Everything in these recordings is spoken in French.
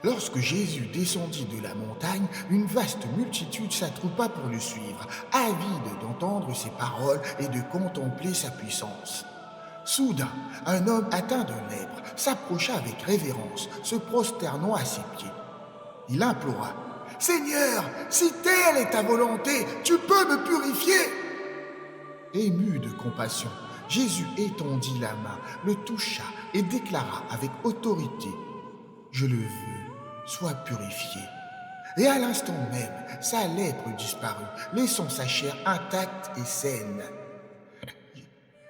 Lorsque Jésus descendit de la montagne, une vaste multitude s'attroupa pour le suivre, avide d'entendre ses paroles et de contempler sa puissance. Soudain, un homme atteint de lèpre s'approcha avec révérence, se prosternant à ses pieds. Il implora: « Seigneur, si telle est ta volonté, tu peux me purifier !» Ému de compassion, Jésus étendit la main, le toucha et déclara avec autorité: « Je le veux, sois purifié. » Et à l'instant même, sa lèpre disparut, laissant sa chair intacte et saine.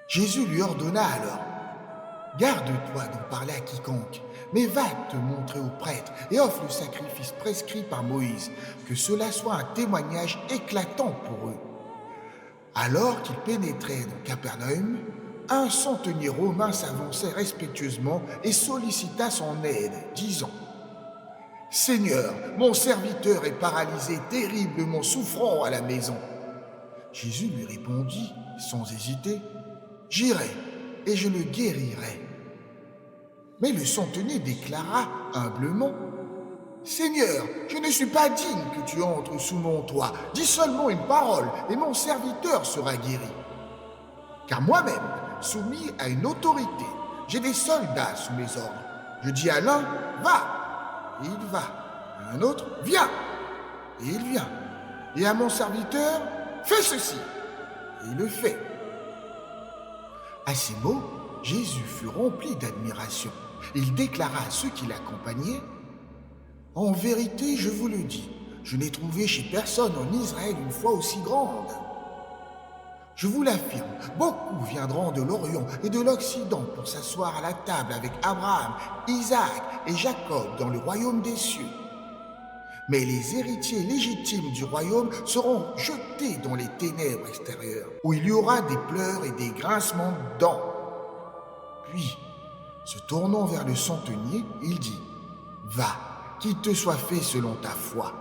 Jésus lui ordonna alors: « Garde-toi d'en parler à quiconque, mais va te montrer au prêtre et offre le sacrifice prescrit par Moïse, que cela soit un témoignage éclatant pour eux. » Alors qu'il pénétrait dans Capernaum, un centenier romain s'avançait respectueusement et sollicita son aide, disant: « Seigneur, mon serviteur est paralysé, terriblement souffrant à la maison. » Jésus lui répondit sans hésiter: « J'irai et je le guérirai. » Mais le centenier déclara humblement: « Seigneur, je ne suis pas digne que tu entres sous mon toit. Dis seulement une parole et mon serviteur sera guéri. Car moi-même, soumis à une autorité, j'ai des soldats sous mes ordres. Je dis à l'un: va, et il va. À un autre: viens, et il vient. Et à mon serviteur: fais ceci, et il le fait. » À ces mots, Jésus fut rempli d'admiration. Il déclara à ceux qui l'accompagnaient: « En vérité, je vous le dis, je n'ai trouvé chez personne en Israël une foi aussi grande. Je vous l'affirme, beaucoup viendront de l'Orient et de l'Occident pour s'asseoir à la table avec Abraham, Isaac et Jacob dans le royaume des cieux. Mais les héritiers légitimes du royaume seront jetés dans les ténèbres extérieures, où il y aura des pleurs et des grincements de dents. » Puis, se tournant vers le centenier, il dit: « Va, qu'il te soit fait selon ta foi. »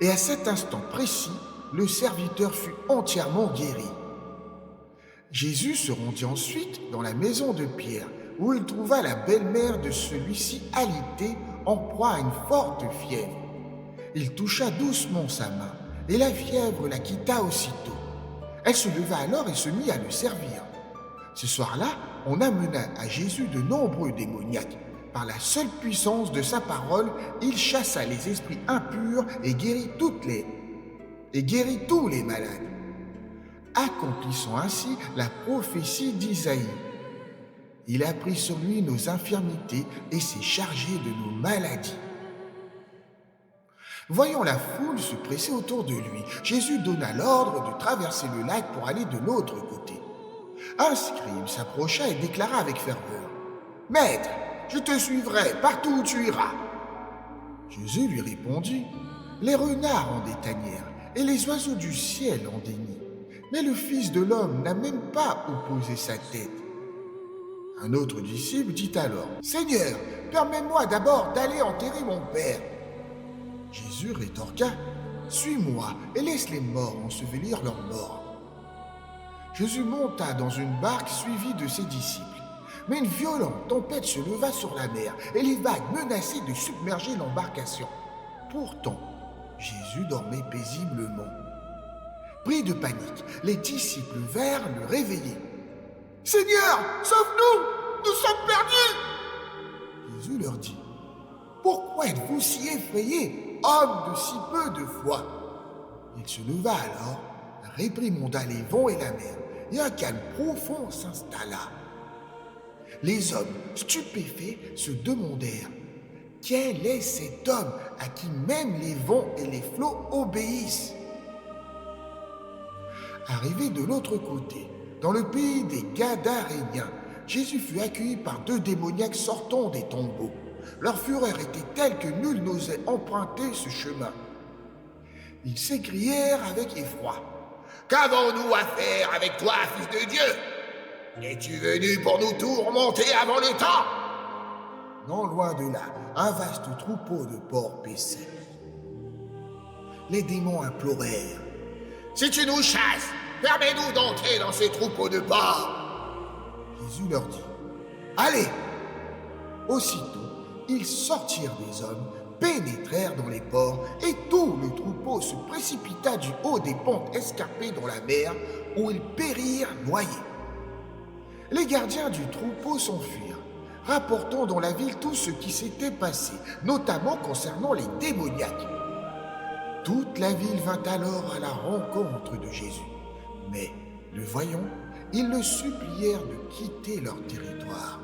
Et à cet instant précis, le serviteur fut entièrement guéri. Jésus se rendit ensuite dans la maison de Pierre, où il trouva la belle-mère de celui-ci alitée, en proie à une forte fièvre. Il toucha doucement sa main, et la fièvre la quitta aussitôt. Elle se leva alors et se mit à le servir. Ce soir-là, on amena à Jésus de nombreux démoniaques. Par la seule puissance de sa parole, il chassa les esprits impurs et guérit tous les malades, accomplissant ainsi la prophétie d'Isaïe. Il a pris sur lui nos infirmités et s'est chargé de nos maladies. Voyant la foule se presser autour de lui, Jésus donna l'ordre de traverser le lac pour aller de l'autre côté. Un scribe s'approcha et déclara avec ferveur: « Maître, je te suivrai partout où tu iras. » Jésus lui répondit: « Les renards ont des tanières et les oiseaux du ciel ont des nids, mais le Fils de l'homme n'a même pas où poser sa tête. » Un autre disciple dit alors: « Seigneur, permets-moi d'abord d'aller enterrer mon Père. » Jésus rétorqua: « Suis-moi et laisse les morts ensevelir leurs morts. » Jésus monta dans une barque suivi de ses disciples. Mais une violente tempête se leva sur la mer et les vagues menaçaient de submerger l'embarcation. Pourtant, Jésus dormait paisiblement. Pris de panique, les disciples vinrent le réveiller. « Seigneur, sauve-nous! Nous sommes perdus !» Jésus leur dit: « Pourquoi êtes-vous si effrayés, hommes de si peu de foi ?» Il se leva alors, réprimonda les vents et la mer, et un calme profond s'installa. Les hommes, stupéfaits, se demandèrent: « Quel est cet homme à qui même les vents et les flots obéissent ?» Arrivé de l'autre côté, dans le pays des Gadaréniens, Jésus fut accueilli par deux démoniaques sortant des tombeaux. Leur fureur était telle que nul n'osait emprunter ce chemin. Ils s'écrièrent avec effroi: « Qu'avons-nous à faire avec toi, Fils de Dieu? Es-tu venu pour nous tourmenter avant le temps ?» Non loin de là, un vaste troupeau de porcs paissait. Les démons implorèrent: « Si tu nous chasses, permets-nous d'entrer dans ces troupeaux de porcs. » Jésus leur dit: « Allez !» Aussitôt, ils sortirent des hommes, pénétrèrent dans les ports, et tout le troupeau se précipita du haut des pentes escarpées dans la mer, où ils périrent noyés. Les gardiens du troupeau s'enfuirent, rapportant dans la ville tout ce qui s'était passé, notamment concernant les démoniaques. Toute la ville vint alors à la rencontre de Jésus. Mais, le voyant, ils le supplièrent de quitter leur territoire.